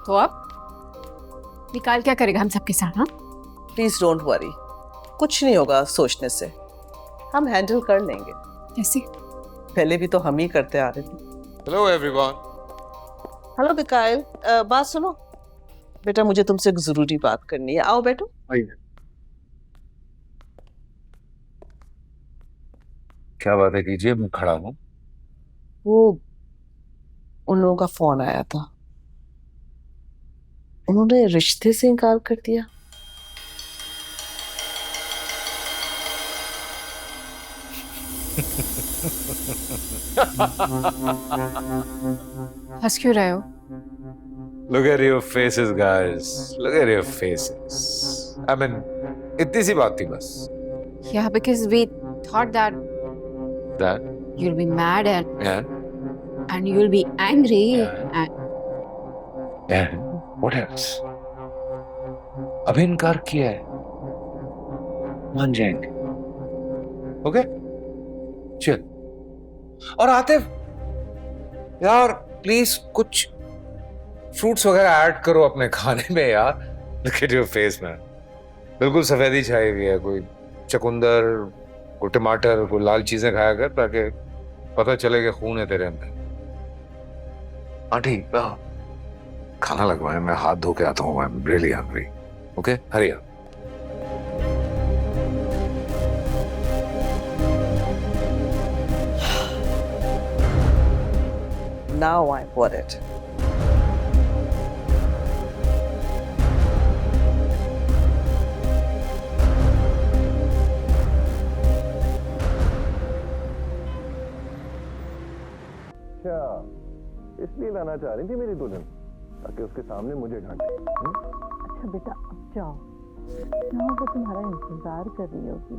तो अब निकाल क्या करेगा हम सबके साथ? हाँ, प्लीज डोंट वरी, कुछ नहीं होगा सोचने से, हम हैंडल कर लेंगे। कैसे? पहले भी तो हम ही करते आ रहे थे। Hello everyone. हेलो बिकायल, बात सुनो बेटा, मुझे तुमसे एक जरूरी बात करनी है। आओ बैठो। क्या बात है, कीजिए, मैं खड़ा हूँ। वो उन लोगों का फोन आया था, उन्होंने रिश्ते से इनकार कर दिया। हंस क्यों रहे हो? Look at your faces, guys. Look at your faces. I mean, इतनी सी बात थी बस। Yeah, because we thought that That you'll be mad and and you'll be angry and what else? अभी इनकार किया है, मान जाएंगे। ओके, चल। और आतिफ यार, प्लीज कुछ फ्रूट्स वगैरह ऐड करो अपने खाने में यार। Look at your face, man. बिल्कुल सफेदी छाई हुई है। कोई चुकंदर, कोई टमाटर, कोई लाल चीजें खाया कर ताकि पता चले कि खून है तेरे अंदर। आंटी, खाना लगवाए, मैं हाथ धो के आता हूँ। I am really hungry. Okay, hurry up. Now I'm worried. अच्छा, इसलिए लाना चाह रही थी मेरी दुल्हन, ताकि उसके सामने मुझे डांटे। अच्छा बेटा, अब जाओ, यहाँ वो तुम्हारा इंतजार कर रही होगी।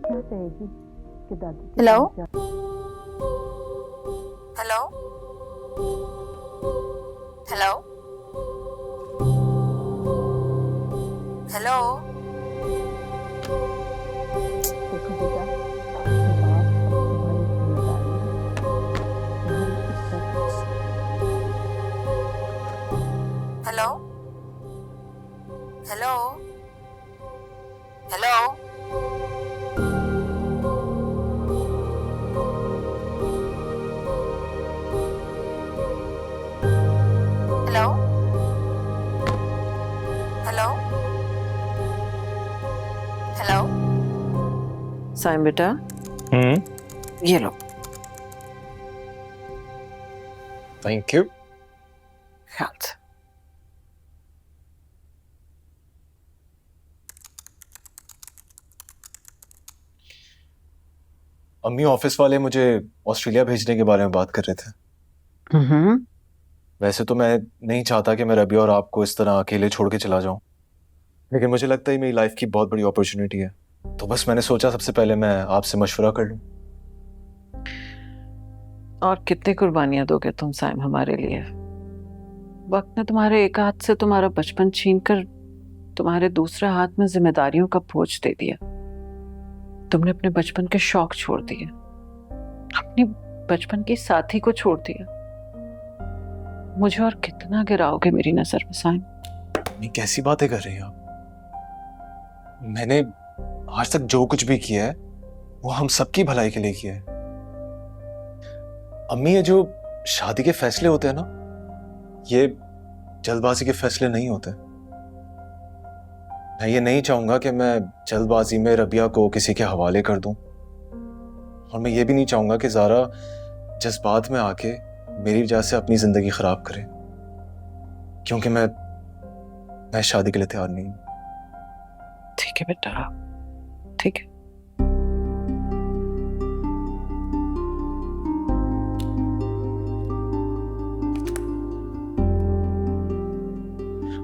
क्या कहेगी कि दादी? Hello hello hello hello. देखो बेटा, आपके बाप अब तुम्हारी जिम्मेदारी है, तुम्हारी इज्जत। Hello hello hello. Hello hello hello. Saim बेटा, ये लो। Thank you. हेल्थ। अम्मी ऑफिस वाले मुझे ऑस्ट्रेलिया भेजने के बारे में बात कर रहे थे। वैसे तो मैं नहीं चाहता कि मैं रबी और आपको इस तरह अकेले छोड़ के चला जाऊं, लेकिन मुझे लगता है मेरी लाइफ की बहुत बड़ी अपॉर्चुनिटी है, तो बस मैंने सोचा सबसे पहले मैं आपसे मशवरा कर लूं। और कितनी कुर्बानियां दोगे तुम साइम हमारे लिए? वक्त ने तुम्हारे एक हाथ से तुम्हारा बचपन छीनकर तुम्हारे दूसरे हाथ में जिम्मेदारियों का बोझ दे दिया। तुमने अपने बचपन के शौक छोड़ दिए, अपनी बचपन की साथी को छोड़ दिया। मुझे और कितना गिराओगे मेरी नजर में साइम? ये कैसी बातें कर रही हैं आप? मैंने आज तक जो कुछ भी किया है वो हम सबकी भलाई के लिए किया है। अम्मी, ये जो शादी के फैसले होते हैं ना, ये जल्दबाजी के फैसले नहीं होते। मैं ये नहीं चाहूंगा कि मैं जल्दबाजी में रबिया को किसी के हवाले कर दूं, और मैं ये भी नहीं चाहूंगा कि ज़ारा जज्बात में आके मेरी वजह से अपनी जिंदगी खराब करे, क्योंकि मैं शादी के लिए तैयार नहीं हूं। ठीक है बेटा, ठीक है।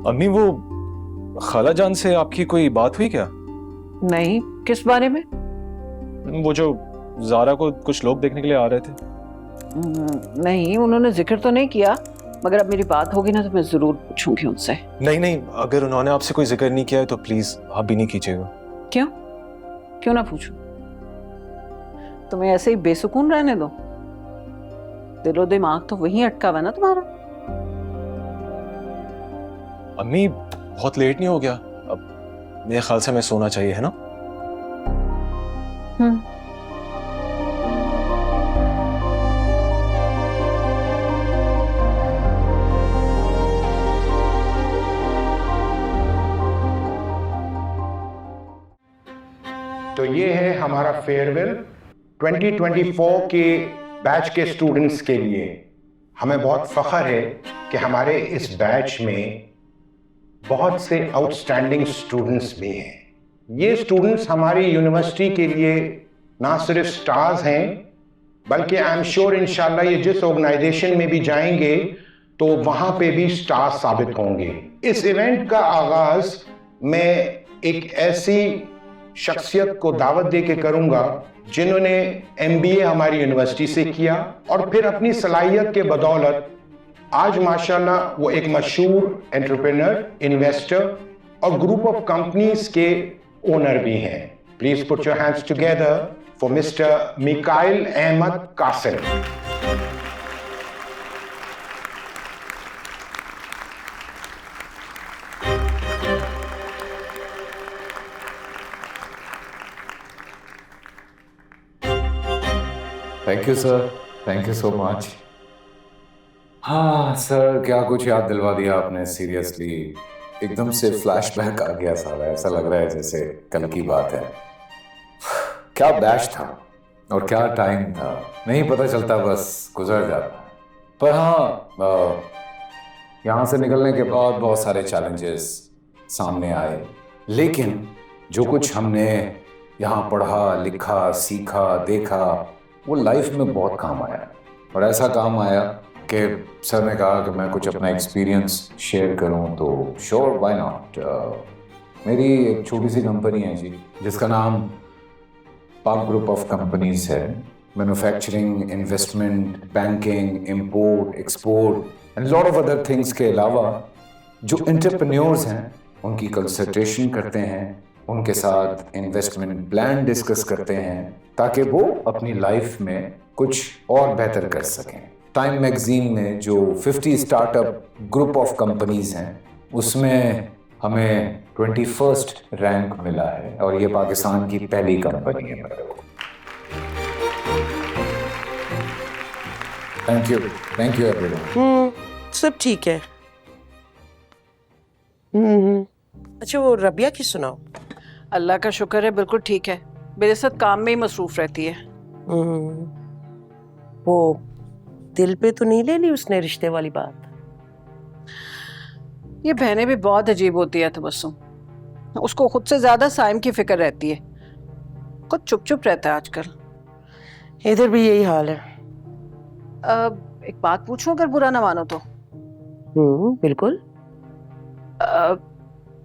अम्मी, वो खाला जान से आपकी कोई बात हुई क्या? नहीं, किस बारे में? वो जो ज़ारा को कुछ लोग देखने के लिए आ रहे थे। नहीं, उन्होंने जिक्र तो नहीं किया, मगर अब मेरी बात होगी ना तो मैं जरूर पूछूंगी उनसे। नहीं, अगर उन्होंने आपसे कोई जिक्र नहीं किया है तो प्लीज आप भी नहीं कीजिएगा। क्यों? क्यों ना पूछूं? तुम्हें ऐसे ही बेसुकून रहने दो? दिलो दिमाग तो वहीं अटका हुआ ना तुम्हारा। अम्मी बहुत लेट नहीं हो गया? अब मेरे ख्याल से मैं सोना चाहिए, है ना? तो ये है हमारा फेयरवेल 2024 के बैच के स्टूडेंट्स के लिए। हमें बहुत फख्र है कि हमारे इस बैच में बहुत से आउटस्टैंडिंग स्टूडेंट्स भी हैं। ये स्टूडेंट्स हमारी यूनिवर्सिटी के लिए ना सिर्फ स्टार्स हैं, बल्कि आई एम श्योर इंशाल्लाह ये जिस ऑर्गेनाइजेशन में भी जाएंगे तो वहां पे भी स्टार्स साबित होंगे। इस इवेंट का आगाज मैं एक ऐसी शख्सियत को दावत दे के करूंगा जिन्होंने MBA हमारी यूनिवर्सिटी से किया और फिर अपनी सलाहियत के बदौलत आज माशाल्लाह वो एक मशहूर एंटरप्रेन्योर, इन्वेस्टर और ग्रुप ऑफ कंपनीज के ओनर भी हैं। Please put your hands together for mister Mikail Ahmed Qasim. Thank you sir, thank you so much. हाँ सर, क्या कुछ याद दिलवा दिया आपने। सीरियसली एकदम से फ्लैशबैक आ गया सारा। ऐसा लग रहा है जैसे कल की बात है। क्या बैच था और क्या टाइम था, नहीं पता चलता, बस गुजर जाता। पर हाँ, यहाँ से निकलने के बाद बहुत सारे चैलेंजेस सामने आए, लेकिन जो कुछ हमने यहाँ पढ़ा, लिखा, सीखा, देखा, वो लाइफ में बहुत काम आया। और ऐसा काम आया कि सर ने कहा कि मैं कुछ अपना एक्सपीरियंस शेयर करूं, तो श्योर, व्हाई नॉट। मेरी एक छोटी सी कंपनी है जी, जिसका नाम पाक ग्रुप ऑफ कंपनीज है। Manufacturing, investment, banking, import, export and lot of other things के अलावा जो एंटरप्रेन्योर्स हैं उनकी कंसल्टेशन करते हैं, उनके साथ इन्वेस्टमेंट प्लान डिस्कस करते हैं ताकि वो अपनी लाइफ में कुछ और बेहतर कर सकें। टाइम मैगजीन में जो 50 स्टार्टअप ग्रुप ऑफ कंपनीज हैं उसमें हमें 21st रैंक मिला है और ये पाकिस्तान की पहली कंपनी है। Thank you everyone. सब ठीक है। अच्छा, वो रबिया की सुनाओ। अल्लाह का शुक्र है, बिल्कुल ठीक है। मेरे साथ काम में ही मसरूफ रहती है। वो दिल पे तो नहीं ले ली उसने रिश्ते वाली बात? ये बहनें भी बहुत अजीब होती है तबस्सुम। उसको खुद से ज्यादा साइम की फिक्र रहती है, खुद चुप चुप रहता है आजकल। इधर भी यही हाल है। एक बात पूछूं, अगर बुरा ना मानो तो? बिल्कुल।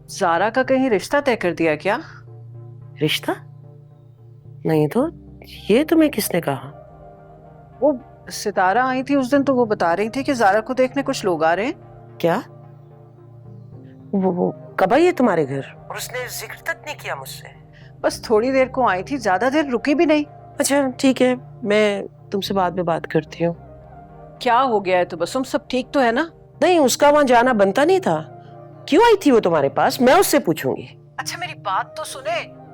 ज़ारा का कहीं रिश्ता तय कर दिया क्या? रिश्ता? नहीं तो, ये तुम्हें किसने कहा? वो सितारा आई थी उस दिन, तो वो बता रही थी कि ज़ारा को देखने कुछ लोग आ रहे हैं। क्या? वो कब आई है तुम्हारे घर? और उसने जिक्र तक नहीं किया मुझसे। बस थोड़ी देर को आई थी, ज्यादा देर रुकी भी नहीं। अच्छा ठीक है, मैं तुमसे बाद में बात करती हूँ। क्या हो गया है तबस्सुम, सब ठीक तो है ना? नहीं, उसका वहां जाना बनता नहीं था। क्यों आई थी वो तुम्हारे पास? मैं उससे पूछूंगी। अच्छा मेरी बात तो सुने।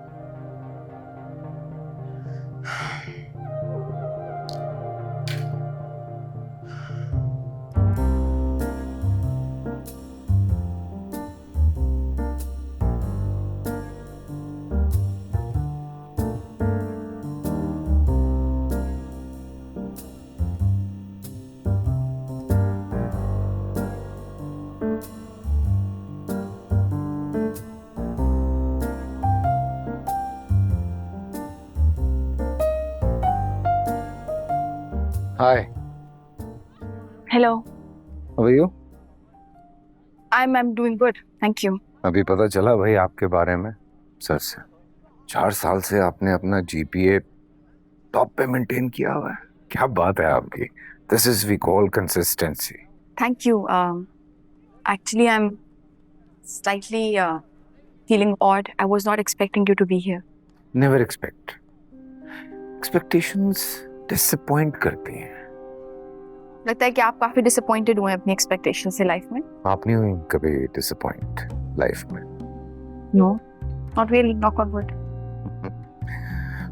Hi. Hello, how are you? I'm doing good. Thank you. अभी पता चला भाई आपके बारे में सर से। 4 साल से आपने अपना GPA टॉप पे मेंटेन किया हुआ है। क्या बात है आपकी। This is we call consistency. Thank you. Actually, I'm slightly feeling odd. I was not expecting you to be here. Never expect. Expectations disappoint करती हैं। लगता है कि आप काफी डिसअपॉइंटेड हुए हैं अपनी एक्सपेक्टेशन से लाइफ में। आप नहीं हुई कभी डिसअपॉइंट लाइफ में? No, not really, knock on wood.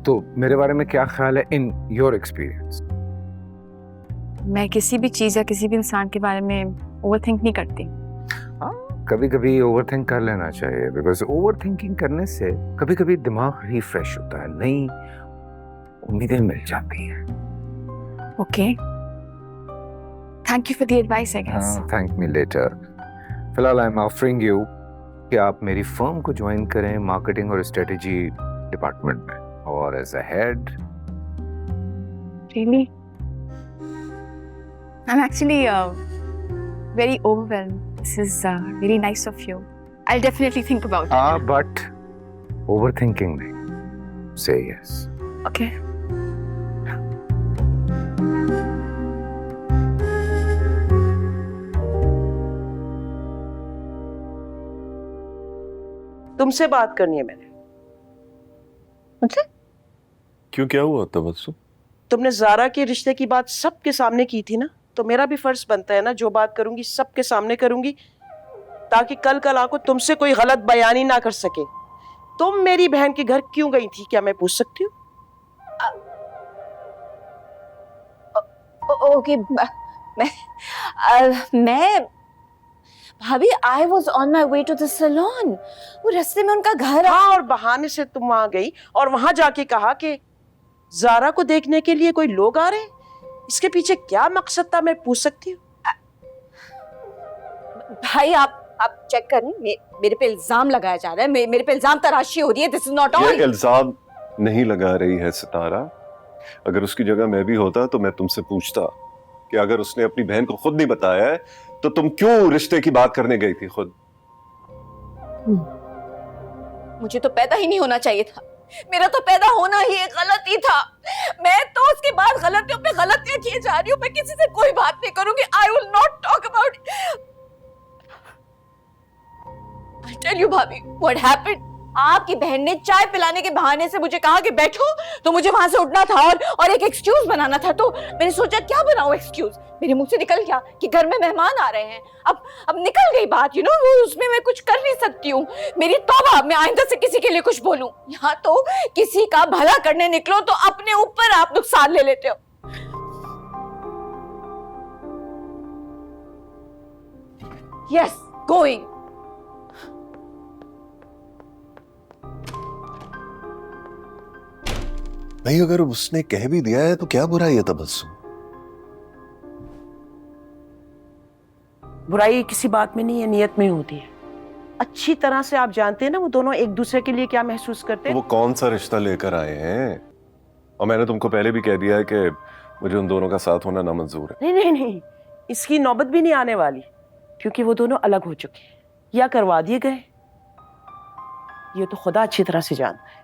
तो मेरे बारे में क्या ख्याल है इन योर एक्सपीरियंस? मैं किसी भी चीज या किसी भी इंसान के बारे में ओवरथिंक नहीं करती। कभी कभी ओवरथिंक कर लेना चाहिए, बिकॉज ओवरथिंकिंग करने से कभी कभी दिमाग रिफ्रेश होता है, नई उम्मीदें मिल जाती हैं। Okay, thank you for the advice I guess. Thank me later. फिलहाल आई एम ऑफरिंग यू कि आप मेरी फर्म को ज्वाइन करें मार्केटिंग और स्ट्रेटेजी डिपार्टमेंट में, और as a head. Really? I'm actually very overwhelmed. This is really nice of you. I'll definitely think about it. But overthinking नहीं, से यस। Okay. तुमसे बात करनी है मैंने। क्यों, क्या हुआ तबस्सुम? तुमने ज़ारा के रिश्ते की बात सबके सामने की थी ना, तो मेरा भी फर्ज बनता है ना, जो बात करूंगी सबके सामने करूंगी, ताकि कल को तुमसे कोई गलत बयानी ना कर सके। तुम मेरी बहन के घर क्यों गई थी, क्या मैं पूछ सकती हूँ? ओके, मैं भाभी, I was on my way to the salon. वो रास्ते में उनका घर। हाँ, और बहाने से तुम वहां गई और वहां जाके कहा कि ज़ारा को देखने के लिए कोई लोग आ रहे हैं। इसके पीछे क्या मकसद था, मैं पूछ सकती हूँ? भाई आप चेक करें, मेरे पे इल्जाम लगाया जा रहा है, मेरे पे इल्जाम तराशी हो रही है। This is not all. ये इल्जाम नहीं लगा रही है सितारा। अगर उसकी जगह मैं भी होता तो मैं तुमसे पूछता कि अगर उसने अपनी बहन को खुद नहीं बताया है तो तुम क्यों रिश्ते की बात करने गई थी खुद? मुझे तो पैदा ही नहीं होना चाहिए था। मेरा तो पैदा होना ही एक गलती था। मैं तो उसके बाद गलतियों पे गलतियां किए जा रही हूँ। मैं किसी से कोई बात नहीं करूंगी। I will not talk about. I tell you भाभी, व्हाट हैपेंड। आपकी बहन ने चाय पिलाने के बहाने से मुझे कहा कि बैठो, तो मुझे वहां से उठना था और एक एक्सक्यूज बनाना था। तो मैंने सोचा क्या बनाऊं एक्सक्यूज। मेरे मुंह से निकल गया कि घर में मेहमान आ रहे हैं। अब निकल गई बात, यू नो, वो उसमें मैं कुछ कर नहीं सकती हूँ। मेरी तौबा, मैं आइंदा से किसी के लिए कुछ बोलूं। यहाँ तो किसी का भला करने निकलो तो अपने ऊपर आप नुकसान ले लेते हो। Yes, going. नहीं, अगर उसने कह भी दिया है तो क्या बुराई है तबस्सुम? बुराई किसी बात में नहीं है, नियत में होती है। अच्छी तरह से आप जानते हैं ना वो दोनों एक दूसरे के लिए क्या महसूस करते तो हैं। वो कौन सा रिश्ता लेकर आए हैं? और मैंने तुमको पहले भी कह दिया है कि मुझे उन दोनों का साथ होना नामंजूर है। नहीं, इसकी नौबत भी नहीं आने वाली, क्योंकि वो दोनों अलग हो चुके हैं या करवा दिए गए। ये तो खुदा अच्छी तरह से जानता है।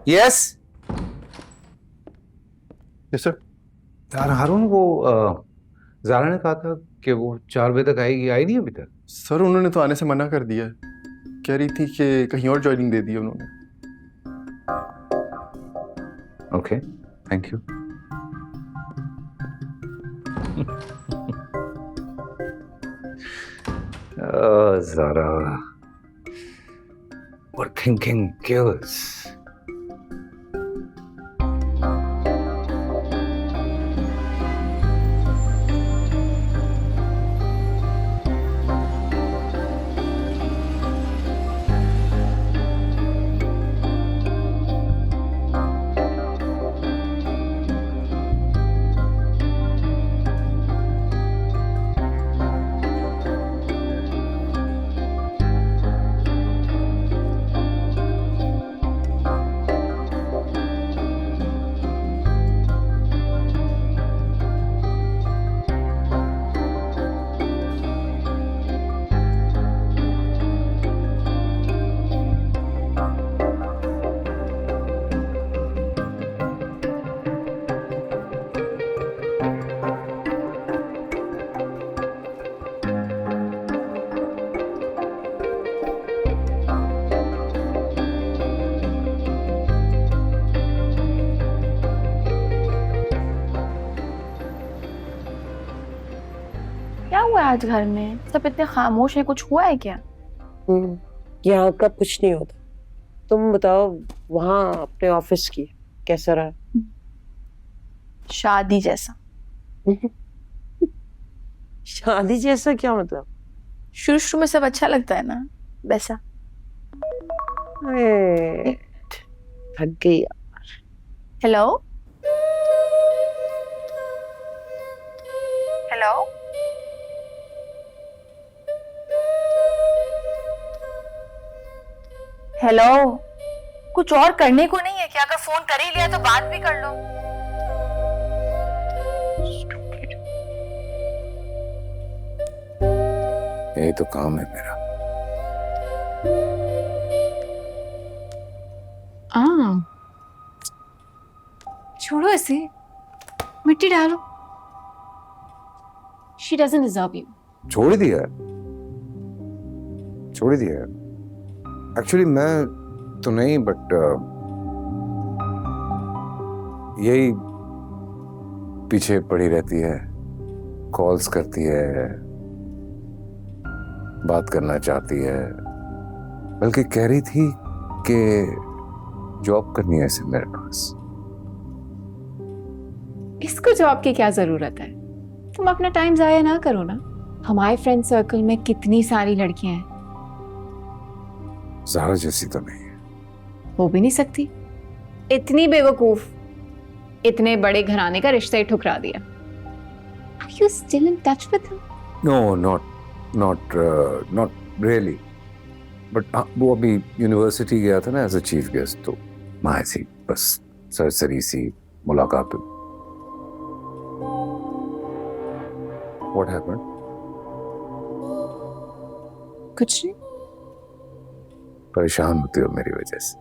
Yes yes sir. यार हारून, वो ज़ारा ने कहा था कि वो 4 बजे तक आएगी, आई नहीं अभी तक? सर उन्होंने तो आने से मना कर दिया। कह रही थी कि कहीं और ज्वाइनिंग दे दी उन्होंने। Okay, thank you. Zara, overthinking kills. आज घर में? सब इतने खामोश हैं, कुछ हुआ है क्या? यहाँ का कुछ नहीं होता। तुम बताओ वहाँ अपने ऑफिस की कैसा रहा? शादी जैसा। शादी जैसा क्या मतलब? शुरू शुरू में सब अच्छा लगता है ना, वैसा। थक गई। हेलो हेलो, हेलो, कुछ और करने को नहीं है क्या? अगर फोन कर ही लिया तो बात भी कर लो। यही तो काम है मेरा। छोड़ो इसे, मिट्टी डालो। She doesn't deserve you. छोड़ दिया है, छोड़ दिया है। एक्चुअली मैं तो नहीं, बट यही पीछे पड़ी रहती है, कॉल्स करती है, बात करना चाहती है, बल्कि कह रही थी कि जॉब करनी है इसे मेरे पास। इसको जॉब की क्या जरूरत है? तुम अपना टाइम जाया ना करो ना। हमारे फ्रेंड सर्कल में कितनी सारी लड़कियां हैं। ज़ारा जैसी तो नहीं है। हो भी नहीं सकती। इतनी बेवकूफ, इतने बड़े घराने का रिश्ता ही ठुकरा दिया। Are you still in touch with him? No, not really. But वो अभी यूनिवर्सिटी गया था ना एज अ चीफ गेस्ट, तो वहाँ सी बस सरसरी सी मुलाकात हुई। What happened? कुछ नहीं। परेशान होती हो मेरी वजह से?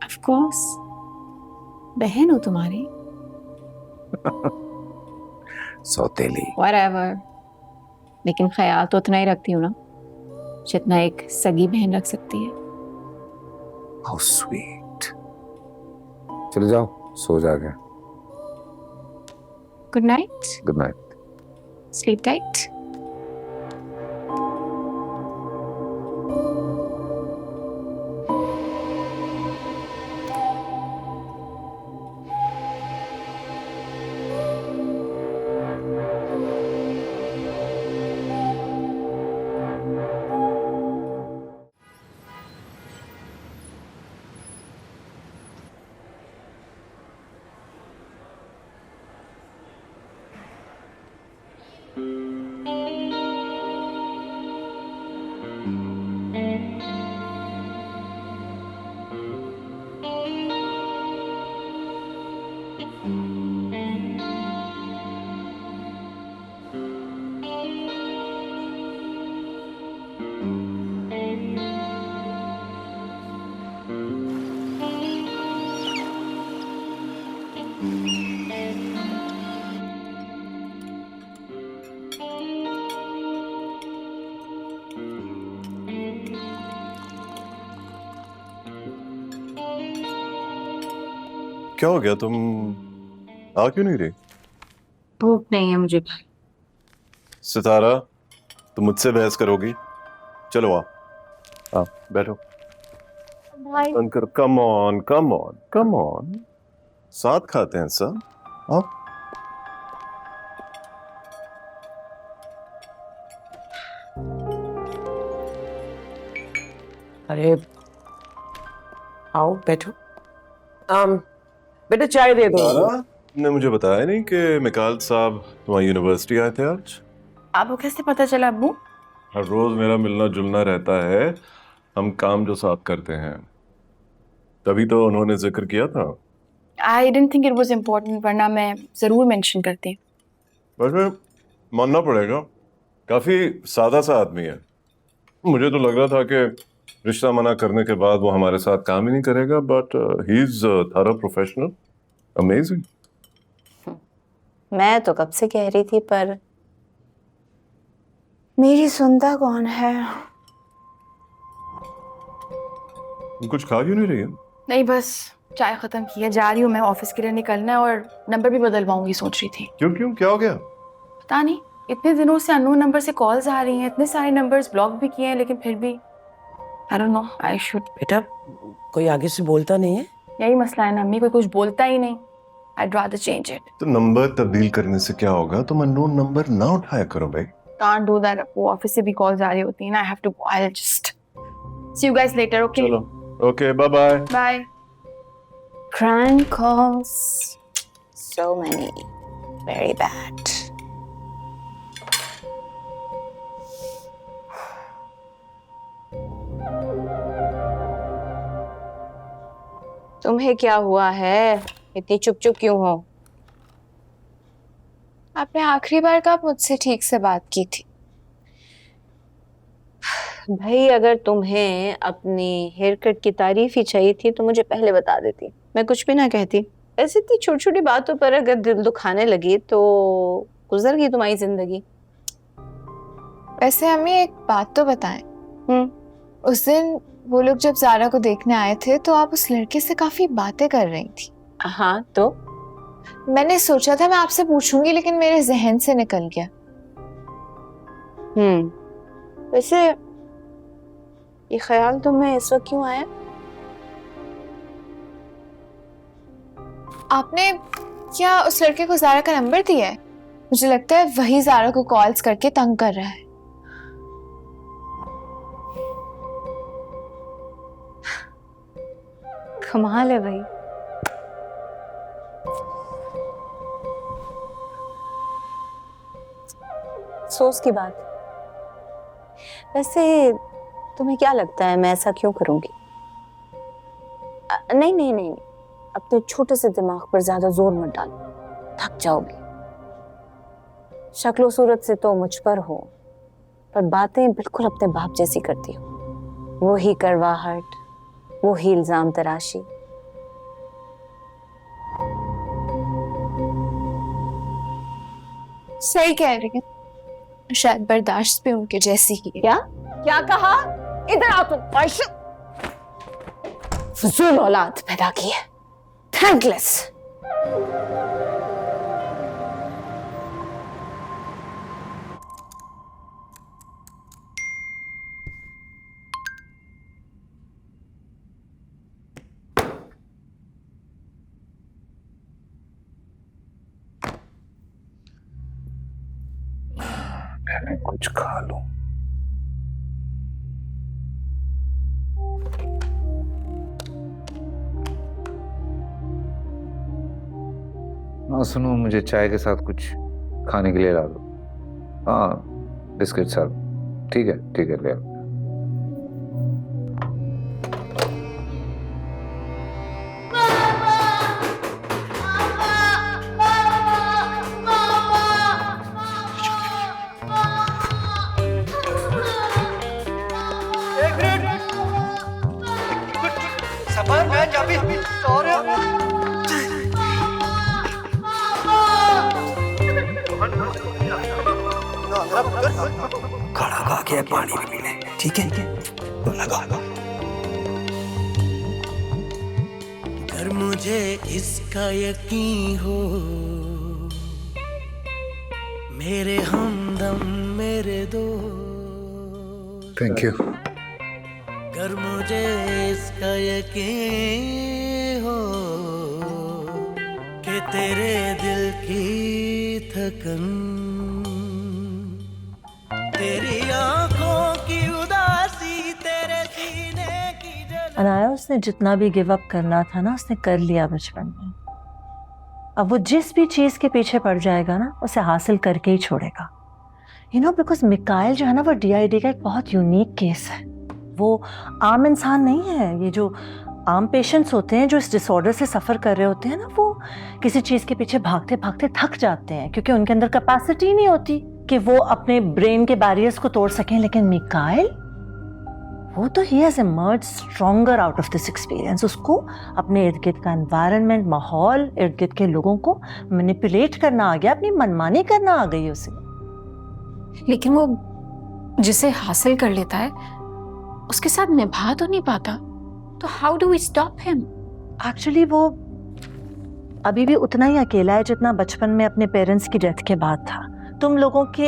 Of course, बहन हो तुम्हारी। सौतेली। Whatever. लेकिन ख्याल तो उतना ही रखती हूँ ना जितना एक सगी बहन रख सकती है। How sweet. चले जाओ, सो जाके। Good night. Good night. Sleep tight. क्या हो गया, तुम आ क्यों नहीं रही? भूख नहीं है मुझे भाई। सितारा, तुम मुझसे बहस करोगी? चलो आ बैठो। भाई Ankur, come on come on come on, साथ खाते हैं सब। आओ। अरे आओ बैठो। बेटा चाय दे दो। सितारा, तुमने मुझे बताया नहीं कि मिकाल साहब तुम्हारी यूनिवर्सिटी आए थे आज? आपको कैसे पता चला अब्बू? हर रोज मेरा मिलना जुलना रहता है, हम काम जो साथ करते हैं, तभी तो उन्होंने जिक्र किया था। I didn't think it was important, वरना मैं जरूर मेंशन करती। वैसे मानना पड़ेगा, काफी सादा सा आदमी है। मुझे तो लग रहा था कि रिश्ता मना करने के बाद वो हमारे साथ काम ही नहीं करेगा, but he is thorough professional, amazing. मैं तो कब से कह रही थी, पर मेरी सुनता कौन है। कुछ खा क्यों नहीं रही है? नहीं, बस चाय खत्म की है, जा रही हूँ मैं, ऑफिस के लिए निकलना है और नंबर भी बदलवाऊंगी सोच रही थी। क्यों क्यों, क्या हो गया? पता नहीं, इतने दिनों से अननोन नंबर से कॉल्स आ रही हैं, इतने सारे नंबर्स ब्लॉक भी किए हैं, लेकिन फिर भी I don't know, I should. बेटा कोई आगे से बोलता नहीं है? यही मसला है ना अम्मी, कोई कुछ बोलता ही नहीं। I'd rather change it. तो नंबर तब्दील करने से क्या होगा? तुम अननोन नंबर ना उठाया करो भाई। Can't do that. वो ऑफिस से भी कॉल्स आ रही होती हैं ना। I have to go. I'll just see you guys later. Okay. चलो, okay, bye bye. Bye. Prank calls. So many. Very bad. तुम्हें क्या हुआ है? इतनी चुप चुप क्यों हो? आपने आखिरी बार कब मुझसे ठीक से बात की थी? भाई अगर तुम्हें अपनी हेयर कट की तारीफ ही चाहिए थी तो मुझे पहले बता देती, मैं कुछ भी ना कहती। ऐसी इतनी छोटी छोटी बातों पर अगर दिल दुखाने लगी तो गुजर गई तुम्हारी जिंदगी। वैसे हमें एक बात तो बताएं। उस दिन वो लोग जब ज़ारा को देखने आए थे तो आप उस लड़के से काफी बातें कर रही थी। हाँ तो मैंने सोचा था मैं आपसे पूछूंगी, लेकिन मेरे जहन से निकल गया। वैसे ये ख्याल तुम्हें इस वक्त क्यों आया? आपने क्या उस लड़के को ज़ारा का नंबर दिया है? मुझे लगता है वही ज़ारा को कॉल्स करके तंग कर रहा है। कमाल है भाई। अफसोस की बात। वैसे तुम्हें क्या लगता है मैं ऐसा क्यों करूंगी? नहीं नहीं नहीं, अपने छोटे से दिमाग पर ज्यादा जोर मत डालो, थक जाओगी। शक्लो सूरत से तो मुझ पर हो, पर बातें बिल्कुल अपने बाप जैसी करती हो। वो ही करवाहट, वो ही इल्जाम तराशी। सही कह रही है, शायद बर्दाश्त भी उनके जैसी ही है। क्या क्या कहा? इधर आओ तुम। फजूल औलाद पैदा की है, थैंकलेस। मैं कुछ खा लूं। हाँ सुनो, मुझे चाय के साथ कुछ खाने के लिए ला दो। हाँ बिस्किट सब ठीक है ले आओ। खड़ा खा के पानी भी पीने, ठीक है तो लगा। अगर मुझे इसका यकीन हो, मेरे हमदम मेरे दो। Thank you. अगर मुझे इसका यकीन हो कि तेरे दिल की थकन, तेरी आंखों की उदासी, तेरे सीने की जलन। अनाया, उसने जितना भी गिव अप करना था ना, उसने कर लिया बचपन में। अब वो जिस भी चीज के पीछे पड़ जाएगा ना, उसे हासिल करके ही छोड़ेगा। यू नो, बिकॉज मिकाइल जो है ना, वो DID का एक बहुत यूनिक केस है। वो आम इंसान नहीं है। ये जो आम पेशेंट्स होते हैं जो इस डिसऑर्डर से सफ़र कर रहे होते हैं ना, वो किसी चीज़ के पीछे भागते भागते थक जाते हैं, क्योंकि उनके अंदर कैपेसिटी नहीं होती कि वो अपने ब्रेन के बैरियर्स को तोड़ सकें। लेकिन मिकाइल, वो तो he has emerge stronger out of this experience. उसको अपने इर्द गिर्द का एनवायरनमेंट, माहौल, इर्द गिर्द के लोगों को मैनिपुलेट करना आ गया, अपनी मनमानी करना आ गई उसे। लेकिन वो जिसे हासिल कर लेता है उसके साथ निभा तो नहीं पाता, तो how do we stop him? Actually वो अभी भी उतना ही अकेला है जितना बचपन में अपने पेरेंट्स की डेथ के बाद था। तुम लोगों के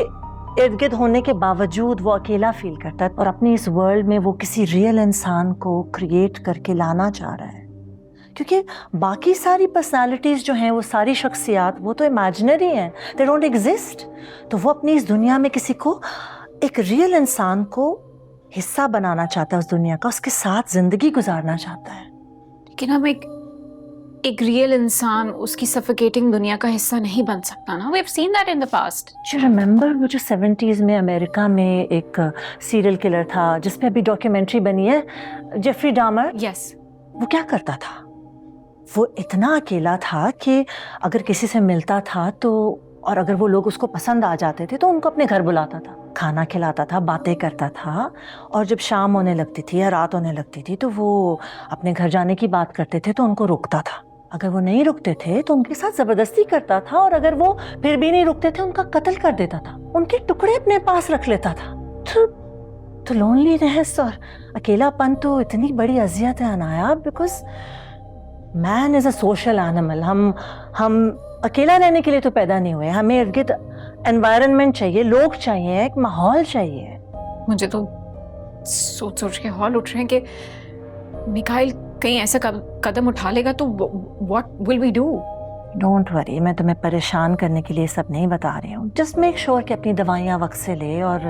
इर्द गिर्द होने के बावजूद वो अकेला फील करता है और अपनी इस वर्ल्ड में वो किसी रियल इंसान को क्रिएट करके लाना चाह रहा है, क्योंकि बाकी सारी पर्सनालिटीज जो हैं, वो सारी शख्सियात, वो तो इमेजिनरी हैं, दे डोंट एग्जिस्ट। तो वो अपनी इस दुनिया में किसी को, एक रियल इंसान को हिस्सा बनाना चाहता है उस दुनिया का, उसके साथ जिंदगी गुजारना चाहता है। लेकिन हम एक रियल इंसान उसकी सफोकेटिंग दुनिया का हिस्सा नहीं बन सकता ना। We have seen that in the past. Do you remember वो जो 70s में अमेरिका में एक सीरियल किलर था जिस पे अभी डॉक्यूमेंट्री बनी है, जेफरी डामर? यस। वो क्या करता था? वो इतना अकेला था कि अगर किसी से मिलता था तो, और अगर वो लोग उसको पसंद आ जाते थे तो उनको अपने घर बुलाता था, खाना खिलाता था, बातें करता था, और जब शाम होने लगती थी या रात होने लगती थी तो वो अपने घर जाने की बात करते थे तो उनको रोकता था। अगर वो नहीं रुकते थे तो उनके साथ जबरदस्ती करता था, और अगर वो फिर भी नहीं रुकते थे उनका कत्ल कर देता था, उनके टुकड़े अपने पास रख लेता था। तो लोनलीनेस और अकेलापन तो इतनी बड़ी अजियत है Anaya, because man is a social animal. हम अकेला रहने के लिए तो पैदा नहीं हुए, हमें इर्द गिर्द एनवायरनमेंट चाहिए, लोग चाहिए, एक माहौल चाहिए। मुझे तो सोच के हॉल उठ रहे हैं कि मिकाइल कहीं ऐसा कदम उठा लेगा तो what will we do? Don't worry, मैं तुम्हें परेशान करने के लिए सब नहीं बता रही हूँ। जस्ट मेक श्योर कि अपनी दवाइयाँ वक्त से ले, और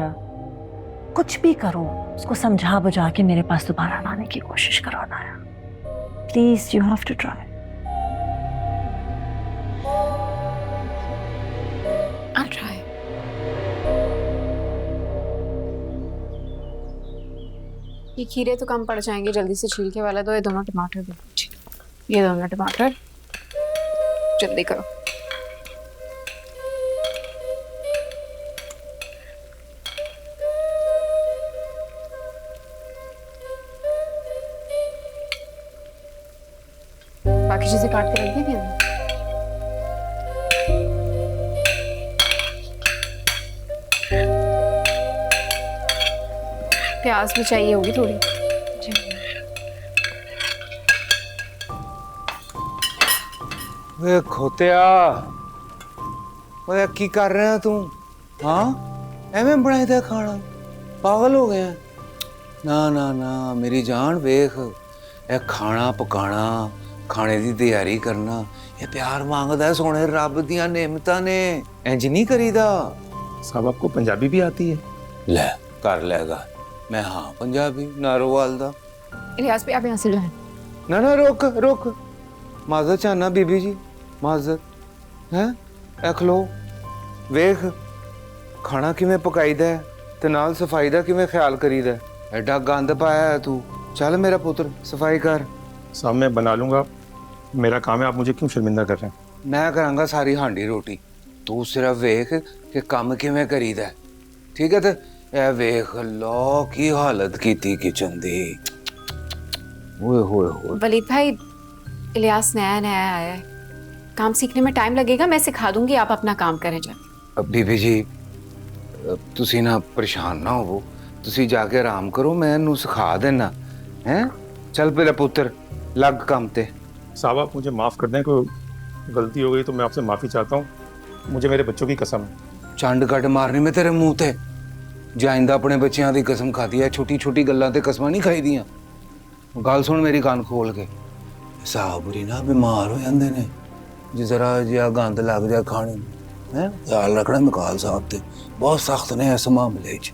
कुछ भी करो उसको समझा बुझा के मेरे पास दोबारा लाने की कोशिश करो Naya. Please, you have to try. I'll try. ये खीरे तो कम पड़ जाएंगे, जल्दी से छील वाला दो। ये दोनों टमाटर दो, ये दोनों टमाटर जल्दी करो। बाकी चीजें काट के रख दी थी हमने। प्याज भी चाहिए होगी थोड़ी। वे खोतिया, ओए की कर रहे हैं तू? हाँ एवें बनाए थे खाना, पागल हो गए? ना ना ना मेरी जान, वेख ए खाना पकाना, खाने की तैयारी करना, ये प्यार मांगदा है सोने रब दियां नेमतां ने, इंज नहीं करीदा। साहब आपको पंजाबी भी आती है? ले कर लेगा मैं, हाँ पंजाबी नारोवाल दा। इलियास भी आप यहाँ से जाएं। ना ना रोक रोक, माजत चाहना बीबी जी, माजत है। रख लो, वेख खाना किवें पकाईदा है ते नाल सफाई दा किवें ख्याल करीदा है। एडा गंद पाया है तू, चल मेरा पुत्र सफाई कर। साहब मैं बना लूंगा, मेरा काम है, आप मुझे क्यों शर्मिंदा कर रहे हैं? मैं करांगा सारी हांडी रोटी, तू सिर्फ वेख कि काम किवें करीदा है, ठीक है? ते ए वेख लो की हालत कीती किचन दी। ओए होए होए। वलीद भाई, इलियास नया नया आया है, काम सीखने में टाइम लगेगा, मैं सिखा दूंगी, आप अपना काम करें जाके। बीबी जी तुसी ना परेशान ना हो, तुसी जाके आराम करो, मैं इन्हू सिखा देना है। चल मेरा पुत्र लग काम ते। साहब आप मुझे माफ़ कर दें, कोई गलती हो गई तो मैं आपसे माफ़ी चाहता हूँ, मुझे मेरे बच्चों की कसम है। चंड कट मारनी में तेरे मुंह ते, जाइंदा अपने बच्चों की कसम खाती है, छोटी छोटी गल्लां ते कसमां नहीं खाई दियां। गल सुन मेरी कान खोल के, साहब बुरी ना बीमार हो जाते ने जे जरा जिहा गंद लग जाए खाने में, है ख्याल रखना मिकाल साहब ते बहुत सख्त ने इस मामले च,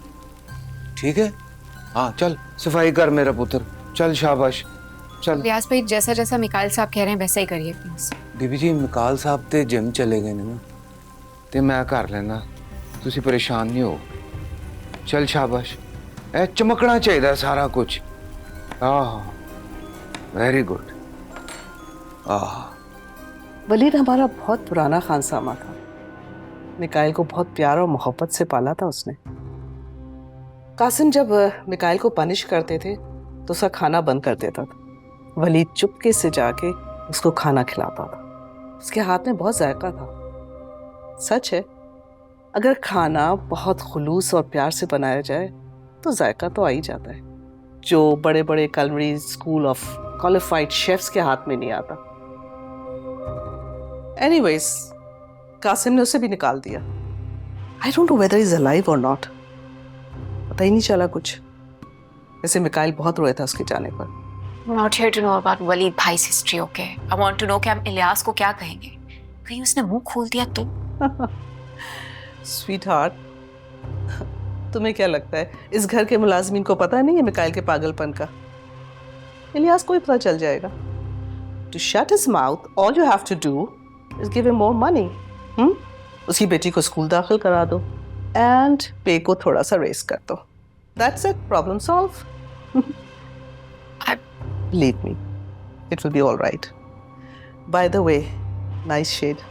ठीक है? हाँ चल सफाई कर मेरा पुत्र, चल शाबाश चल। इलियास भाई जैसा जैसा मिकाइल साहब कह रहे हैं वैसा ही करिए प्लीज। बीबी जी मिकाल साहब ते जिम चले गए ने ना, ते मैं कर लेना, तुसी परेशान नहीं हो। चल शाबाश, ए चमकना चाहिए सारा कुछ। Very good. वलीद हमारा बहुत पुराना खानसामा था, मिकाइल को बहुत प्यार और मोहब्बत से पाला था उसने। कासिम जब मिकाइल को पनिश करते थे तो उसका खाना बंद कर देता था, वलीद चुपके से जाके उसको खाना खिलाता था। उसके हाथ में बहुत जायका था। सच है, अगर खाना बहुत खुलूस और प्यार से बनाया जाए तो जायका तो आ ही जाता है, जो बड़े बड़े culinary school of qualified chefs के हाथ में नहीं आता। एनीवेज, कासिम ने उसे भी निकाल दिया। I don't know whether he's alive or not. पता ही नहीं चला कुछ. जैसे मिकाइल बहुत रोया था उसके जाने पर. I'm not here to know about Waleed भाई's history, okay? I want to know कि हम इलियास को क्या कहेंगे. कहीं उसने मुंह खोल दिया तो? Sweetheart, तुम्हें क्या लगता है इस घर के मुलाजमीन को पता नहीं है मिकाइल के पागलपन का? इलियास को ही पता चल जाएगा. To shut his mouth, all you have to do is give him more money. उसकी बेटी को स्कूल दाखिल करा दो and पे को थोड़ा सा रेस कर दो. That's it. Problem solved. Believe me, it will be all right. By the way, nice shade.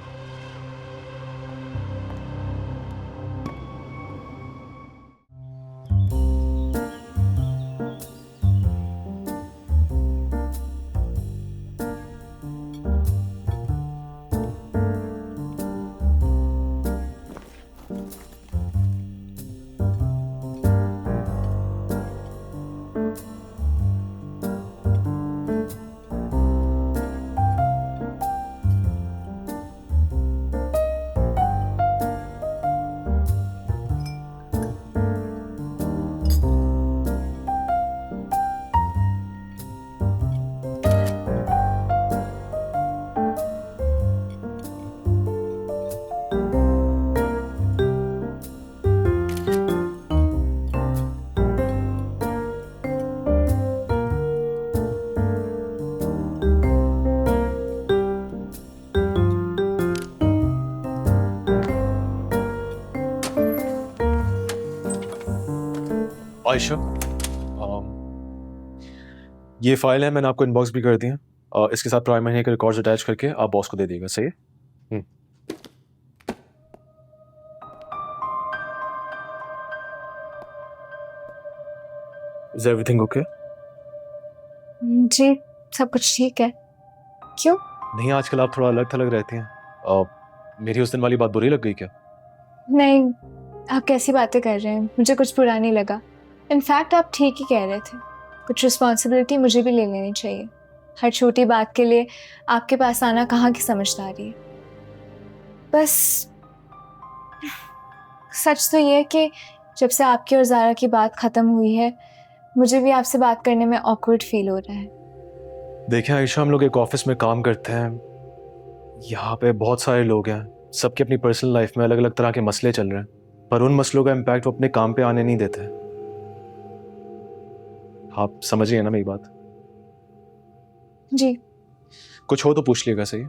Ayesha, ये फाइल है, मैंने आपको इनबॉक्स भी कर दी है. इसके साथ प्राइम महीने के रिकॉर्ड्स अटैच करके आप बॉस को दे दीजिएगा. सही है? Is everything okay? जी सब कुछ ठीक है. क्यों? नहीं, आजकल आप थोड़ा अलग थलग रहती हैं. मेरी उस दिन वाली बात बुरी लग गई क्या? नहीं, आप कैसी बातें कर रहे हैं? मुझे कुछ बुरा नहीं लगा. इनफैक्ट आप ठीक ही कह रहे थे. कुछ रिस्पॉन्सिबिलिटी मुझे भी ले लेनी चाहिए. हर छोटी बात के लिए आपके पास आना कहाँ की समझदारी है. बस सच तो ये है कि जब से आपकी और ज़ारा की बात ख़त्म हुई है, मुझे भी आपसे बात करने में ऑकवर्ड फील हो रहा है. देखें आयशा, हम लोग एक ऑफिस में काम करते हैं. यहाँ पे बहुत सारे लोग हैं, सबके अपनी पर्सनल लाइफ में अलग अलग तरह के मसले चल रहे हैं, पर उन मसलों का इम्पैक्ट वो अपने काम पे आने नहीं देते. आप समझिए ना मेरी बात? जी. कुछ हो तो पूछ लिएगा. सही?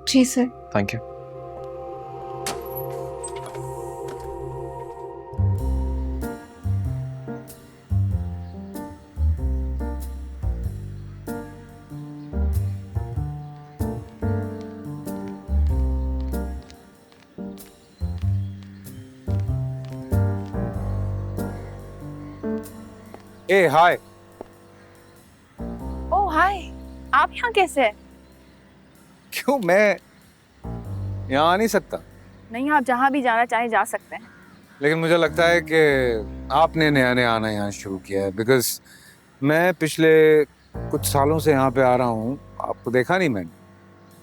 जी सर. Thank you. ए हाय. ओह हाय, आप यहाँ कैसे हैं? क्यों, मैं यहाँ आ नहीं सकता? नहीं, आप जहाँ भी जाना चाहें जा सकते हैं. लेकिन मुझे लगता है कि आपने नया नया आना यहाँ शुरू किया है, बिकॉज मैं पिछले कुछ सालों से यहाँ पे आ रहा हूँ. आपको देखा नहीं मैंने.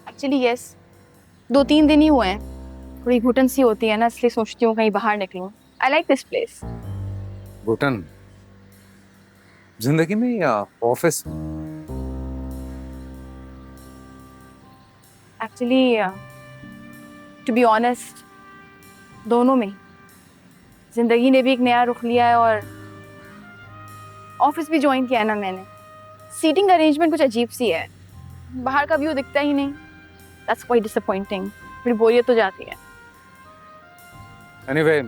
एक्चुअली यस, 2-3 दिन ही हुए हैं. थोड़ी घुटन सी होती है ना, इसलिए सोचती हूँ कहीं बाहर निकलूँ. I like this place. घुटन जिंदगी में या ऑफिस में? एक्चुअली टू बी ऑनेस्ट, दोनों में. जिंदगी ने भी एक नया रुख लिया है और ऑफिस भी ज्वाइन किया है ना मैंने. सीटिंग अरेंजमेंट कुछ अजीब सी है, बाहर का व्यू दिखता ही नहीं. That's quite disappointing. फिर बोरियत तो जाती है. एनीवे,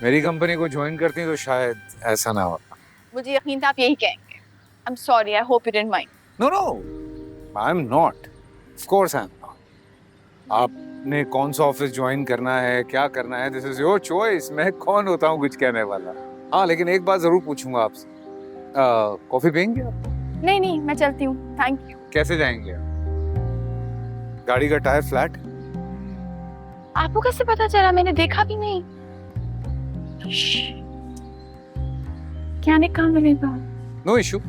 मेरी कंपनी को ज्वाइन करती तो शायद ऐसा ना होता. मुझे यकीन था आप यही कहेंगे. I am sorry, I hope you didn't mind. No no, I am not. Of course I am not. आपने कौन सा ऑफिस ज्वाइन करना है, क्या करना है, दिस इज योर चॉइस. मैं कौन होता हूँ कुछ कहने वाला. हाँ, लेकिन एक बात जरूर पूछूंगा आपसे. कॉफी पियेंगे आप? नहीं नहीं, मैं चलती हूँ, थैंक यू. कैसे जाएंगे आप? गाड़ी का टायर फ्लैट? आपको कैसे पता चला? मैंने देखा भी नहीं. क्या नहीं काम मिलेगा? No issue.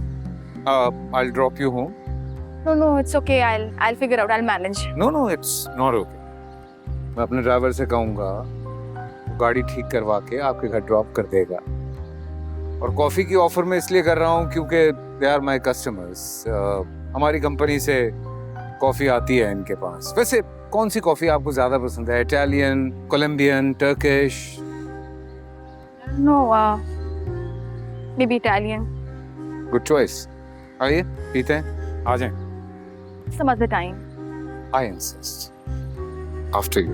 I'll drop you home. No, it's okay. I'll figure out. I'll manage. No, it's not okay. मैं अपने ड्राइवर से कहूँगा गाड़ी ठीक करवा के आपके घर ड्रॉप कर देगा। और कॉफ़ी की ऑफर मैं इसलिए कर रहा हूँ क्योंकि दे आर माई कस्टमर्स। हमारी कंपनी से कॉफ़ी आती है इनके पास। वैसे कौन सी कॉफ़ी आपको ज़्यादा पसंद है? Italian, Colombian, Turkish? No maybe Italian. Good choice. आइए पीते हैं, आ जाएं। Some other time. I insist. After you.